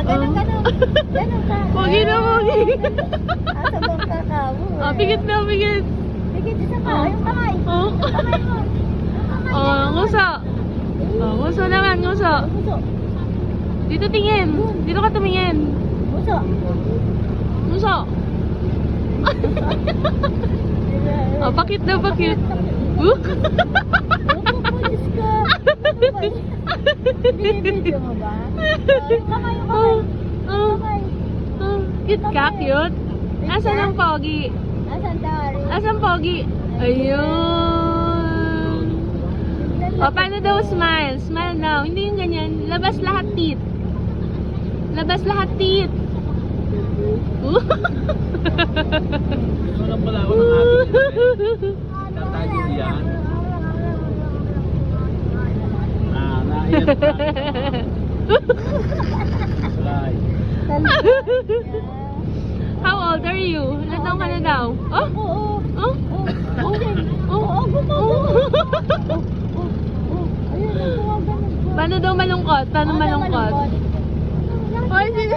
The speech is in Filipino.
Ganun, ganun. Ganun ka. Pogi na, pogi. Asa bang kakawo eh. Ah, pigit na, pigit. Sige, isa pa. Yung kamay. Oh. Yung kamay mo. Yung kamay. Oh, nguso. Oh, nguso naman, nguso. Muso. Dito tingin. Dito ka tumingin. Muso. Nguso. Oh, pakit na, pakit. Pupulis ka. Binibidyo mo ba? Yung kamay, yung kamay. Oh, Kamay. oh, cute ka, cute. Asan ang pogi? Asan dari? Asan pogi? Ayun. O, paano daw smile? Smile daw. Hindi yung ganyan. Labas lahat teeth. Labas lahat teeth. Wala pala ako ng ating tatagin yan. Naiyan ka. Right. How old are you? Ilan taong ka na daw? Oh? Oo. Oh? Oo. Oo, gumagano. Ayun, gumagano. Paano daw malungkot? Paano malungkot? Oy, sige.